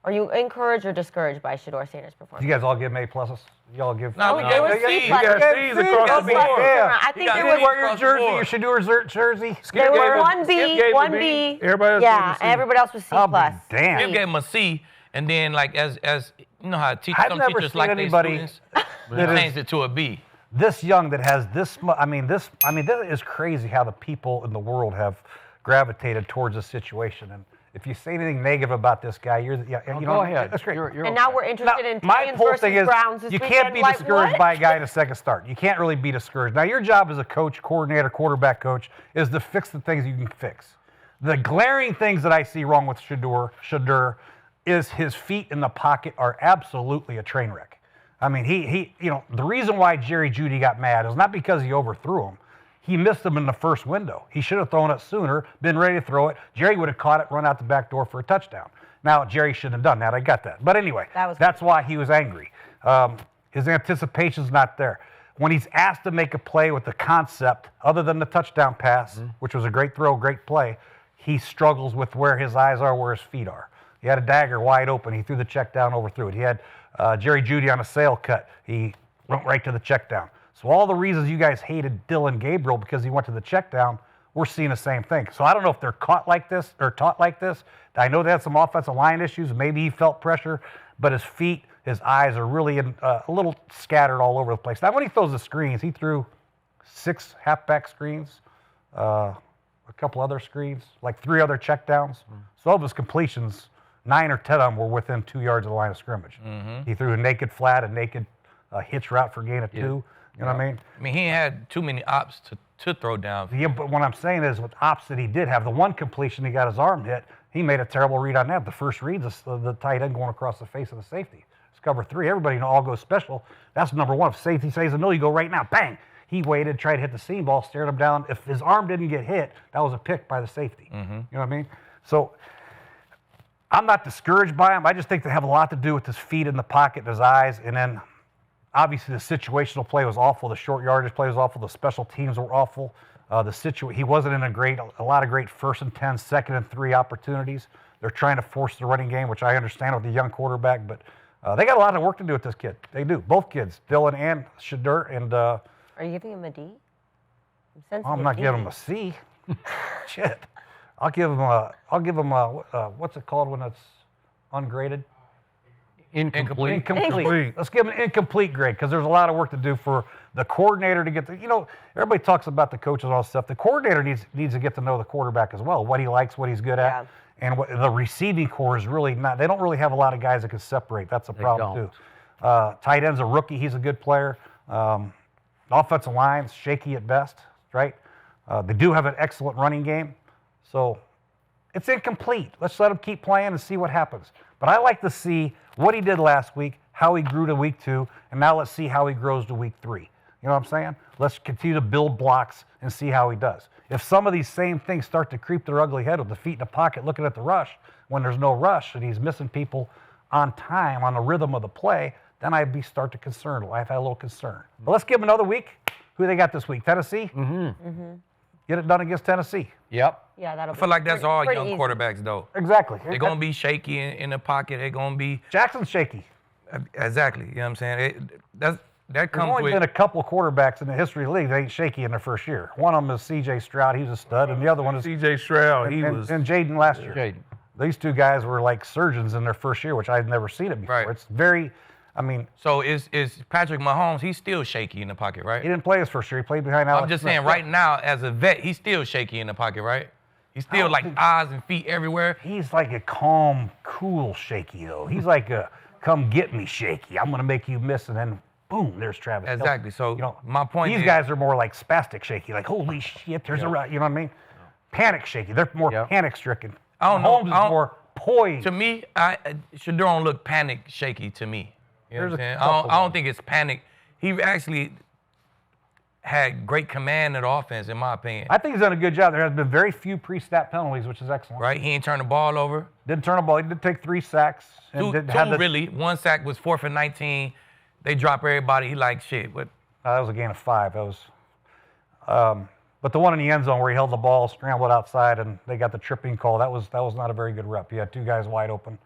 Are you encouraged or discouraged by Shedeur Sander's performance? You guys all give him A+? Y'all give? No, there was C+. You got C's across the board. Yeah. I think You there didn't was wear your jersey, your Shedeur's jersey. there gave were him- one Skip B, gave him one a B. Everybody else Yeah, gave him a C. and everybody else was C+. I'll be damn. Skip gave him a C, and then like as you know how I've some never teachers seen like their anybody students, that they is- changed it to a B. This young that has this much. That is crazy how the people in the world have gravitated towards this situation. And if you say anything negative about this guy, you know, Go ahead. That's great. You're And now we're interested in My Titans whole versus thing is, Browns this you weekend. can't be Like, discouraged what? by a guy in a second start. You can't really be discouraged. Now, your job as a coach, coordinator, quarterback coach, is to fix the things you can fix. The glaring things that I see wrong with Shedeur is his feet in the pocket are absolutely a train wreck. I mean, the reason why Jerry Jeudy got mad is not because he overthrew him. He missed him in the first window. He should have thrown it sooner, been ready to throw it. Jerry would have caught it, run out the back door for a touchdown. Now, Jerry shouldn't have done that. I got that. But anyway, that's why he was angry. His anticipation's not there. When he's asked to make a play with the concept, other than the touchdown pass, which was a great throw, great play, he struggles with where his eyes are, where his feet are. He had a dagger wide open. He threw the check down, overthrew it. He had Jerry Jeudy on a sail cut. He went right to the check down. So all the reasons you guys hated Dylan Gabriel because he went to the check down, we're seeing the same thing. So I don't know if they're caught like this or taught like this. I know they had some offensive line issues. Maybe he felt pressure, but his feet, his eyes are really a little scattered all over the place. Now, when he throws the screens, he threw 6 halfback screens, a couple other screens, like 3 other checkdowns. So of his completions, 9 or 10 of them were within 2 yards of the line of scrimmage. He threw a naked flat, a naked hitch route for gain of 2. You know what I mean? I mean, he had too many ops to throw down. Yeah, but what I'm saying is with ops that he did have, the one completion he got his arm hit, he made a terrible read on that. The first read, the tight end going across the face of the safety. It's cover 3. Everybody all goes special. That's number 1. If safety says a no, you go right now. Bang! He waited, tried to hit the seam ball, stared him down. If his arm didn't get hit, that was a pick by the safety. You know what I mean? So I'm not discouraged by him. I just think they have a lot to do with his feet in the pocket and his eyes. And then obviously the situational play was awful. The short yardage play was awful. The special teams were awful. He wasn't in a lot of great 1st and 10, 2nd and 3 opportunities. They're trying to force the running game, which I understand with the young quarterback, but they got a lot of work to do with this kid. They do. Both kids, Dylan and Shedeur. And Are you giving him a D? I'm not giving him a C. Shit. I'll give him a what's it called when it's ungraded? Incomplete. Incomplete. Let's give him an incomplete grade because there's a lot of work to do for the coordinator to get everybody talks about the coaches and all this stuff. The coordinator needs to get to know the quarterback as well, what he likes, what he's good at. And what the receiving core is really not. They don't really have a lot of guys that can separate. That's a problem too. Tight end's a rookie. He's a good player. Offensive line's shaky at best, right? They do have an excellent running game. So it's incomplete. Let's let him keep playing and see what happens. But I like to see what he did last week, how he grew to week 2, and now let's see how he grows to week 3. You know what I'm saying? Let's continue to build blocks and see how he does. If some of these same things start to creep their ugly head with the feet in the pocket, looking at the rush, when there's no rush and he's missing people on time, on the rhythm of the play, then I'd start to concern. I've had a little concern. But let's give him another week. Who they got this week? Tennessee? Get it done against Tennessee. Yep. Yeah, that'll I feel like that's all young easy. quarterbacks, though. Exactly. They're going to be shaky in the pocket. They're going to be... Jackson's shaky. Exactly. You know what I'm saying? That There's comes only with... been a couple of quarterbacks in the history of the league that ain't shaky in their first year. One of them is C.J. Stroud. He was a stud. And the other one is... C.J. Stroud, And Jaden last year. These two guys were like surgeons in their first year, which I've never seen it before. Right. It's very... So is Patrick Mahomes, he's still shaky in the pocket, right? He didn't play his first year. He played behind Alex I'm just Smith. saying right now, as a vet, he's still shaky in the pocket, right? He's still like eyes and feet everywhere. He's like a calm, cool shaky, though. He's like a come get me shaky. I'm going to make you miss, and then boom, there's Travis. Exactly. So my point these is, guys are more like spastic shaky, like holy shit, there's a you know what I mean? Panic shaky. They're more panic stricken. I don't know. Mahomes is more poised. To me, Shedeur don't look panic shaky to me. You know what I'm saying? I don't think it's panic. He actually had great command of the offense, in my opinion. I think he's done a good job. There has been very few pre-snap penalties, which is excellent. Right? He ain't turned the ball over. Didn't turn the ball. He did take 3 sacks. Two really. 1 sack was 4th and 19. They drop everybody. He like shit. But that was a gain of 5. That was. But the one in the end zone where he held the ball, scrambled outside, and they got the tripping call. That was not a very good rep. He had 2 guys wide open.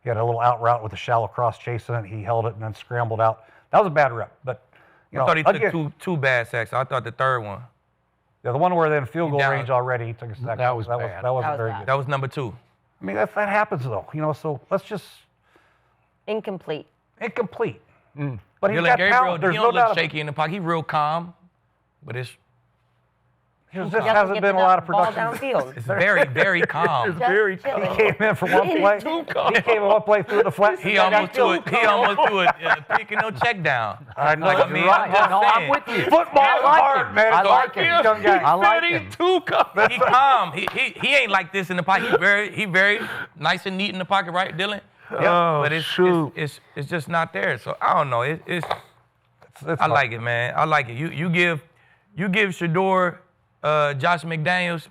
He had a little out route with a shallow cross chasing it. He held it and then scrambled out. That was a bad rep. But, you know, I thought he again, took two bad sacks. I thought the third one. yeah, the one where they're in field goal down. range already, he took a sack. That was that bad. wasn't was very bad. good. That was number 2. I mean, that happens, though. You know, so let's just Incomplete. incomplete. But he's Dylan got Gabriel, talent. There's he no don't look doubt. shaky in the pocket. He real calm, but it's There just He doesn't hasn't get been a the lot of ball production. downfield. very, very calm. Just very chilling. He came in for one play. He came in one play through the flat. He almost threw it. He almost threw it. Pick and no check down. I know. Like, You're mean, right. I'm No, just I'm saying. with you. Football I is like hard, him. man. I It's like hard. him. Young guy. I like He's him. too calm. He calm. He ain't like this in the pocket. He very nice and neat in the pocket, right, Dylan? Oh, But shoot. it's just not there. So I don't know. It's I hard. like it, man. I like it. You give Shedeur, Josh McDaniels,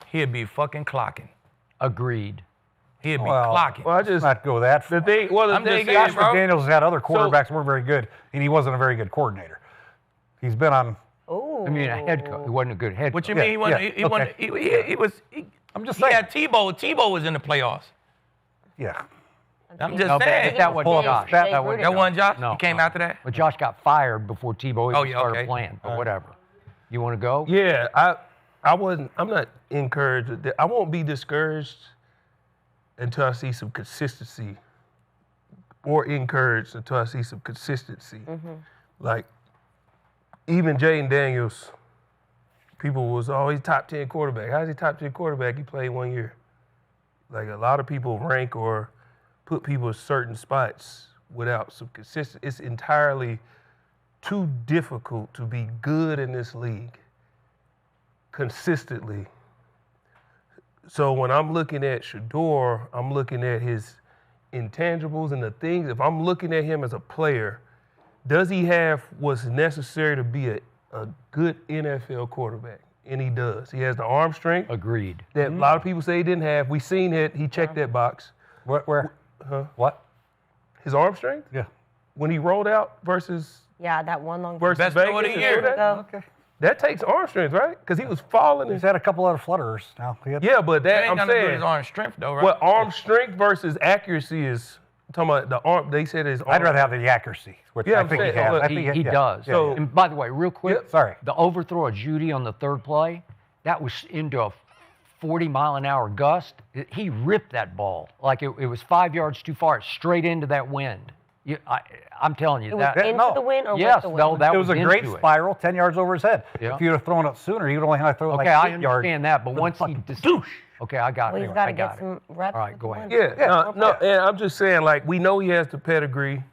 he'd be fucking clocking. Agreed. He'd be Well, clocking. Well, I Let's just not go that the far. thing. Well, the I'm thing just is, saying, Josh bro. McDaniels has had other quarterbacks who weren't very good, and he wasn't a very good coordinator. He's been on. Ooh. I mean, a head coach. He wasn't a good head What you coach. mean? He wasn't. yeah, He wasn't. okay. He was. I'm just He saying. had Tebow. Tebow was in the playoffs. Yeah. I'm just No, but saying. that wasn't Pull up Josh. that- That wasn't That wasn't Josh. No. He came after that. But Josh got fired before Tebow Oh, even yeah, started okay. playing, but whatever. You want to go? yeah, I'm not encouraged. I won't be discouraged until I see some consistency, or encouraged until I see some consistency. Like even Jaden Daniels, people was always top 10 quarterback. How's he top 10 quarterback? He played 1 year. Like a lot of people rank or put people in certain spots without some consistency. It's entirely too difficult to be good in this league consistently. So when I'm looking at Shedeur, I'm looking at his intangibles and the things. If I'm looking at him as a player, does he have what's necessary to be a good NFL quarterback? And he does. He has the arm strength Agreed. that a lot of people say he didn't have. We seen it. He checked that box. Where? Huh? What? His arm strength Yeah. when he rolled out versus Yeah, that one long versus Best throw of Vegas the and year. threw that, ago. Okay. that takes arm strength, right? Because he was falling. He's And, had a couple other flutterers now. He had- yeah, but That that ain't I'm got to do with saying. his arm strength, though, right? What arm strength versus accuracy is? I'm talking about the arm. They said his arm. I'd rather have the accuracy, which Yeah, I I'm think he saying, has. look, I think He yeah. does. Yeah, So- yeah. And by the way, real quick, Yeah. Sorry. the overthrow of Judy on the third play, that was into a 40-mile-an-hour gust. He ripped that ball like it was 5 yards too far, straight into that wind. I'm telling you It was that. into no. the wind or Yes, with the wind? no, that It was a great into it. spiral, 10 yards over his head. Yeah. If you'd have thrown it sooner, he would only have to throw it Okay, like I 8 yards. understand that, but once he douche. Okay, I got Well, it. he's got I to got get it. some reps. All right, with go the ahead. wind. Yeah, no, and I'm just saying, like, we know he has the pedigree.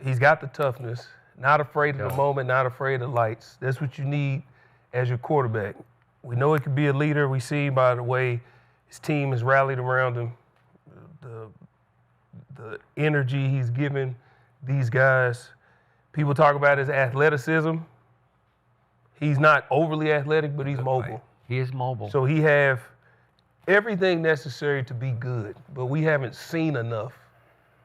He's got the toughness, not afraid of the moment, not afraid of lights. That's what you need as your quarterback. We know he can be a leader. We see by the way his team has rallied around him, the energy he's given these guys. People talk about his athleticism. He's not overly athletic, but he's mobile. He is mobile. So he have everything necessary to be good, but we haven't seen enough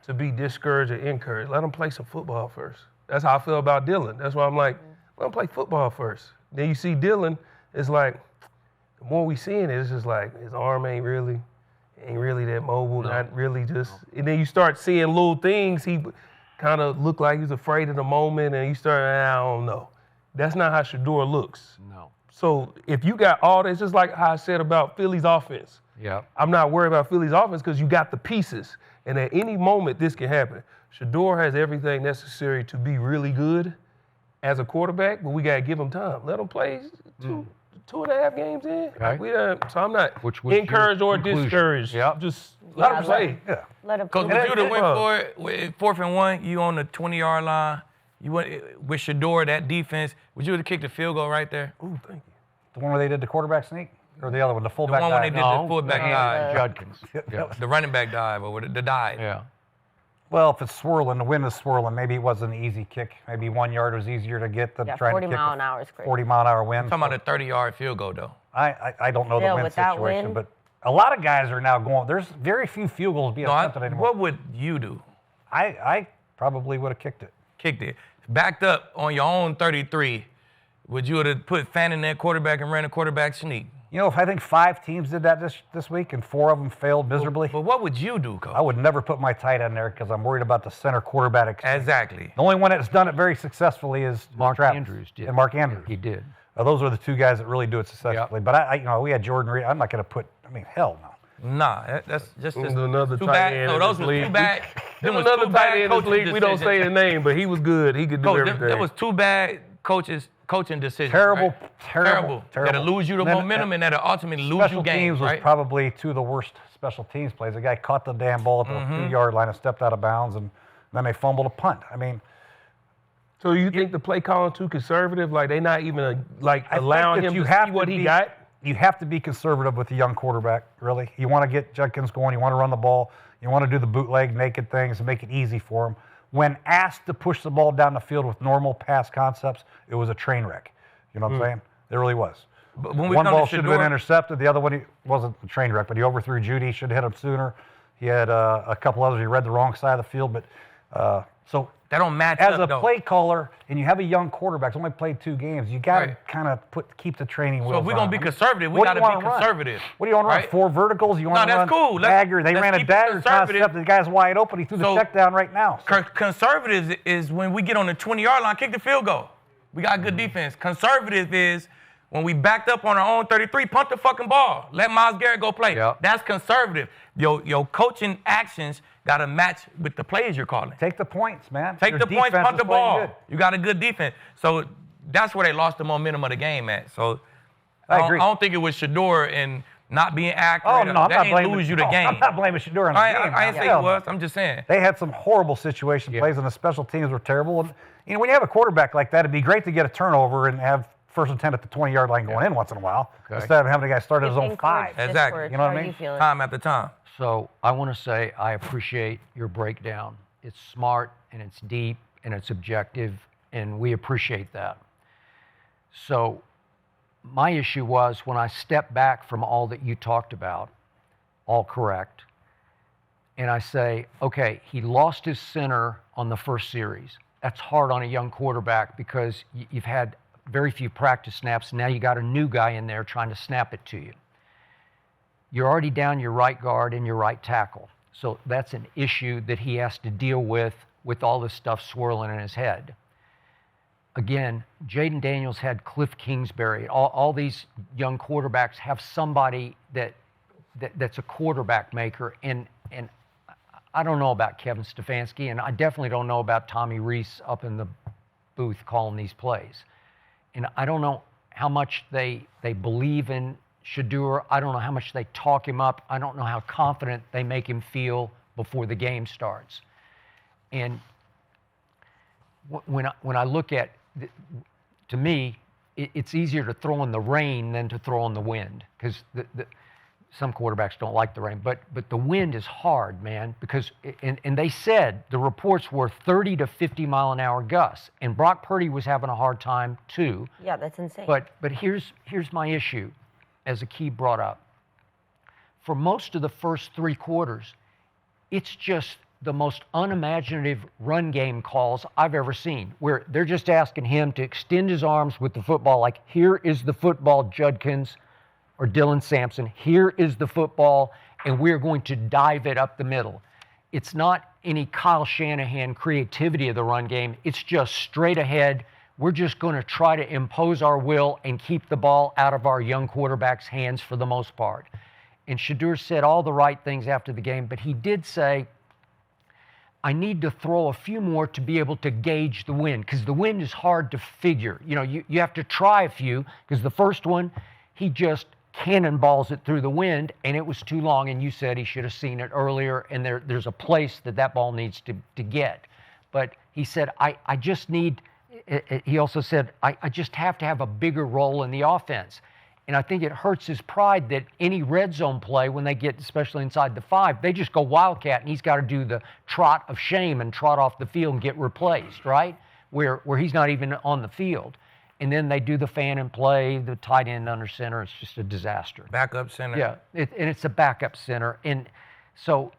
to be discouraged or encouraged. Let him play some football first. That's how I feel about Dylan. That's why I'm like, let him play football first. Then you see Dylan, it's like, the more we seeing it, it's just like his arm ain't really that mobile, not really just. And then you start seeing little things. He kind of looked like he was afraid of the moment, and you start, I don't know. That's not how Shedeur looks. No. So if you got all this, just like how I said about Philly's offense. Yeah. I'm not worried about Philly's offense because you got the pieces. And at any moment, this can happen. Shedeur has everything necessary to be really good as a quarterback, but we got to give him time. Let him play two and a half games in. Okay. So I'm not Which was your encouraged or conclusion. discouraged. Yep. Just let him play. Yeah. Let him Because play. would you have went uh, for it with 4th and 1, you on the 20-yard line, you went with Shedeur, that defense, would you have kicked the field goal right there? Ooh, thank you. The one where they did the quarterback sneak? Or the other one, the The fullback one when they dive? did No, the fullback and dive, Judkins. Yeah. the running back dive, or the dive. Yeah. Well, if it's swirling, the wind is swirling, maybe it was an easy kick. Maybe 1 yard was easier to get than Yeah, trying 40 to kick mile a an hour is crazy. 40-mile-an-hour wind. I'm talking about a 30-yard field goal, though. I don't know the Still, wind with that situation, wind? but a lot of guys are now going. There's very few field goals being attempted anymore. What would you do? I probably would have kicked it. Kicked it. Backed up on your own 33, would you have put Fannin in quarterback and ran a quarterback sneak? You know, if I think 5 teams did that this week and 4 of them failed miserably, But what would you do, Coach? I would never put my tight end there because I'm worried about the center quarterback exchange. Exactly. The only one that's done it very successfully is Mark Travis Andrews did. and Mark Andrews. He did. Those are the 2 guys that really do it successfully. But I you know, we had Jordan Reed. I'm not going to put. I mean, hell no. Nah, that's just Another too tight bad. end So in those this were league. too bad. There Them was was another two tight bad end in this coaching league. We don't say his decisions. name, but he was good. He could do Coach, everything. there was 2 bad coaching decisions. Terrible, right? terrible. That'll lose you the Then, momentum and that'll ultimately lose Special you games, teams was right? probably 2 of the worst special teams plays. The guy caught the damn ball at the 2-yard line and stepped out of bounds, and then they fumbled a punt. I mean, So you think the play calling too conservative? Like they not even I allowing think that him you to have see to what he be- got? You have to be conservative with a young quarterback, really. You want to get Judkins going. You want to run the ball. You want to do the bootleg, naked things and make it easy for him. When asked to push the ball down the field with normal pass concepts, it was a train wreck. You know what I'm saying? It really was. But when we One come to ball should have been Shedeur- intercepted. The other one he wasn't a train wreck, but he overthrew Judy. Should have hit him sooner. He had a couple others. He read the wrong side of the field. But so That don't match as up, a though. play caller, and you have a young quarterback, who's only played 2 games, you got to Right. kind of keep the training wheels So if we're on. going to be conservative, we what got do to you be wanna run? conservative. What do you want to run? right? 4 verticals? You want No, to that's run cool. dagger? They Let's ran a keep it dagger conservative. concept. The guy's wide open. He threw the So- check down right now. Conservative is when we get on the 20-yard line, kick the field goal. We got good defense. Conservative is when we backed up on our own 33, punt the fucking ball. Let Myles Garrett go play. Yep. That's conservative. Your coaching actions got to match with the plays you're calling. Take the points, man. Take Your the points, defense punt is the playing ball. good. You got a good defense. So that's where they lost the momentum of the game at. So I agree. I don't think it was Shedeur and not being accurate. Oh, no, I'm that not ain't blaming lose you the no, game. I'm not blaming Shedeur on the I game. ain't man. say Hell it no. was. I'm just saying. They had some horrible situation plays, and the special teams were terrible. And, you know, when you have a quarterback like that, it'd be great to get a turnover and have 1st and 10 at the 20-yard line going in once in a while, instead of having a guy start at his own 5. Exactly. You know what I How are mean? you feeling? Time after time. So I want to say I appreciate your breakdown. It's smart and it's deep and it's objective, and we appreciate that. So my issue was when I stepped back from all that you talked about, all correct, and I say, okay, he lost his center on the first series. That's hard on a young quarterback because you've had very few practice snaps. And now you got a new guy in there trying to snap it to you. You're already down your right guard and your right tackle. So that's an issue that he has to deal with all this stuff swirling in his head. Again, Jaden Daniels had Cliff Kingsbury. All these young quarterbacks have somebody that's a quarterback maker. And I don't know about Kevin Stefanski, and I definitely don't know about Tommy Reese up in the booth calling these plays. And I don't know how much they believe in Shedeur. I don't know how much they talk him up. I don't know how confident they make him feel before the game starts. And when I look at, to me, it's easier to throw in the rain than to throw in the wind, because some quarterbacks don't like the rain, but the wind is hard, man, because, and they said the reports were 30 to 50 mile an hour gusts, and Brock Purdy was having a hard time too. Yeah, that's insane. But here's my issue, as Akeem brought up. For most of the first 3 quarters, it's just the most unimaginative run game calls I've ever seen, where they're just asking him to extend his arms with the football, like, here is the football, Judkins or Dylan Sampson, here is the football, and we're going to dive it up the middle. It's not any Kyle Shanahan creativity of the run game. It's just straight ahead. We're just going to try to impose our will and keep the ball out of our young quarterback's hands for the most part. And Shedeur said all the right things after the game, but he did say, I need to throw a few more to be able to gauge the wind, because the wind is hard to figure. You know, you have to try a few, because the first one, he just cannonballs it through the wind, and it was too long, and you said he should have seen it earlier, and there's a place that ball needs to get. But he said, I just need, he also said, I just have to have a bigger role in the offense. And I think it hurts his pride that any red zone play, when they get, especially inside the 5, they just go wildcat, and he's got to do the trot of shame and trot off the field and get replaced, right? Where he's not even on the field. And then they do the fan and play, the tight end under center. It's just a disaster. Backup center. Yeah, and it's a backup center. And so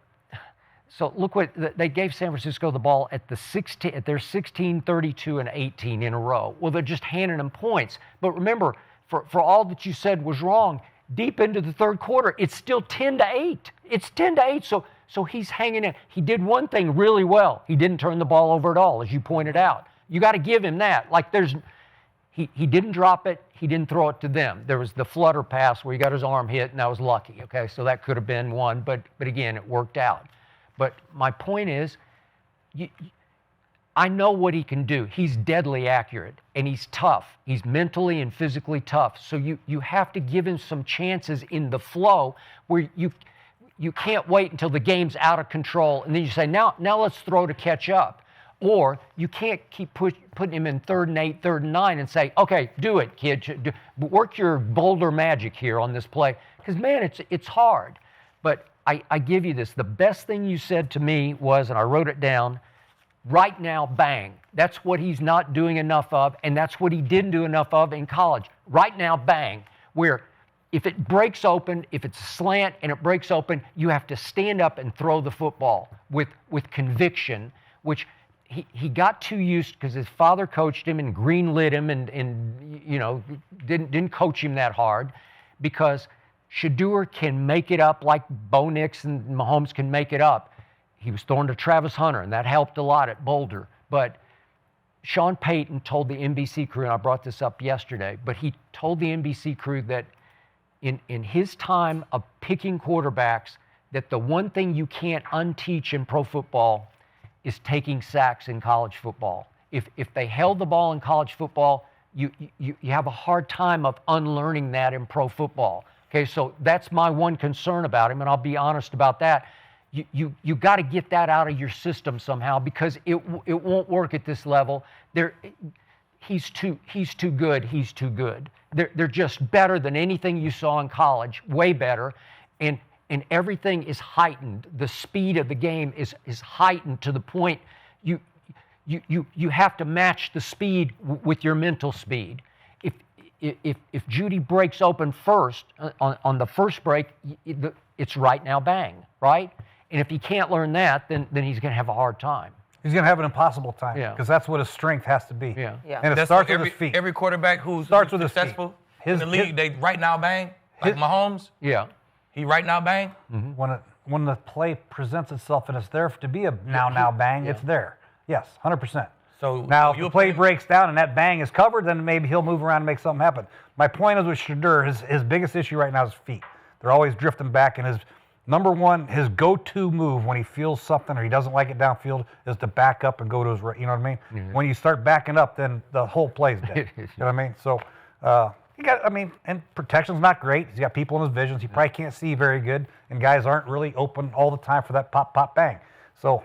look what they gave San Francisco the ball at their 16, 32, and 18 in a row. Well, they're just handing them points. But remember, for all that you said was wrong, deep into the third quarter, it's still 10-8. It's 10-8. So he's hanging in. He did one thing really well. He didn't turn the ball over at all, as you pointed out. You got to give him that. Like he didn't drop it. He didn't throw it to them. There was the flutter pass where he got his arm hit, and that was lucky. Okay, so that could have been one, but again, it worked out. But my point is, I know what he can do. He's deadly accurate, and he's tough. He's mentally and physically tough. So you have to give him some chances in the flow where you can't wait until the game's out of control, and then you say, now let's throw to catch up. Or you can't keep putting him in 3rd and 8, 3rd and 9 and say, okay, do it, kid. Work your Boulder magic here on this play. Because, man, it's hard. But I give you this. The best thing you said to me was, and I wrote it down, right now, bang. That's what he's not doing enough of, and that's what he didn't do enough of in college. Right now, bang. Where if it breaks open, if it's a slant and it breaks open, you have to stand up and throw the football with conviction, which he got too used because his father coached him and greenlit him and you know, didn't coach him that hard, because Shedeur can make it up like Bo Nix and Mahomes can make it up. He was throwing to Travis Hunter, and that helped a lot at Boulder. But Sean Payton told the NBC crew, and I brought this up yesterday, but he told the NBC crew that in his time of picking quarterbacks, that the one thing you can't unteach in pro football is taking sacks in college football. If they held the ball in college football, you have a hard time of unlearning that in pro football. Okay, so that's my one concern about him, and I'll be honest about that. You got to get that out of your system somehow, because it won't work at this level. He's too good. He's too good. They're just better than anything you saw in college, way better, and everything is heightened. The speed of the game is heightened to the point you have to match the speed with your mental speed. If Judy breaks open first on the first break, it's right now bang, right? And if he can't learn that, then he's going to have a hard time. He's going to have an impossible time, Yeah. because that's what his strength has to be. Yeah. Yeah. And it That's starts what with his feet. Every quarterback who's Starts with his feet. successful in the league, they right now bang. Like Mahomes, Yeah. he right now bang. When the play presents itself and it's there to be a now bang, it's there. Yes, 100%. So Now, if you'll the play put- breaks down and that bang is covered, then maybe he'll move around and make something happen. My point is with Shedeur, his biggest issue right now is feet. They're always drifting back, and his number one, his go-to move when he feels something or he doesn't like it downfield is to back up and go to his right. You know what I mean? Mm-hmm. When you start backing up, then the whole play's dead. You know what I mean? So, and protection's not great. He's got people in his visions. He probably can't see very good, and guys aren't really open all the time for that pop, pop, bang. So,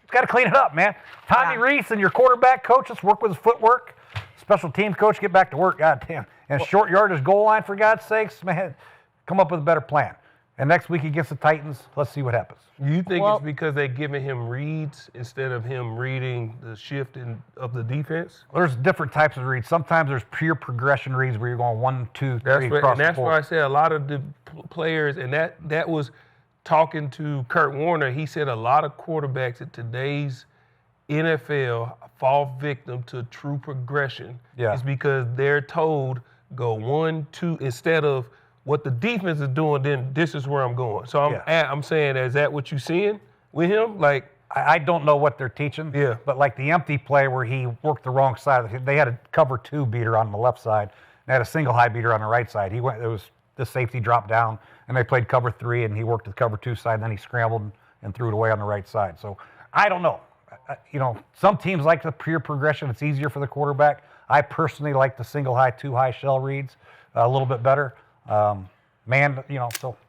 he's got to clean it up, man. Tommy Reese and your quarterback coach, let's work with his footwork. Special teams coach, get back to work, goddamn. And short yardage goal line, for God's sakes, man, come up with a better plan. And next week against the Titans, let's see what happens. You think it's because they're giving him reads instead of him reading the shift of the defense? There's different types of reads. Sometimes there's pure progression reads where you're going 1, 2, 3 That's across the that's board. why I say a lot of the players, and that was talking to Kurt Warner. He said a lot of quarterbacks in today's NFL fall victim to true progression. Yeah. It's because they're told go 1, 2 instead of what the defense is doing. Then this is where I'm going. So I'm saying, is that what you seeing with him? Like, I don't know what they're teaching. Yeah. But like the empty play where he worked the wrong side, they had a cover 2 beater on the left side. They had a single high beater on the right side. There was the safety dropped down, and they played cover 3, and he worked the cover 2 side, and then he scrambled and threw it away on the right side. So I don't know. Some teams like the pure progression. It's easier for the quarterback. I personally like the single high, 2 high shell reads a little bit better. So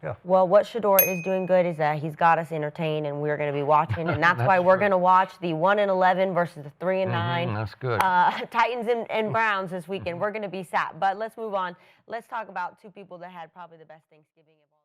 yeah. Well, what Shedeur is doing good is that he's got us entertained, and we're going to be watching, and that's why we're going to watch the 1-11 versus the 3-9. That's good. Titans and Browns this weekend. We're going to be sat. But let's move on. Let's talk about two people that had probably the best Thanksgiving of all.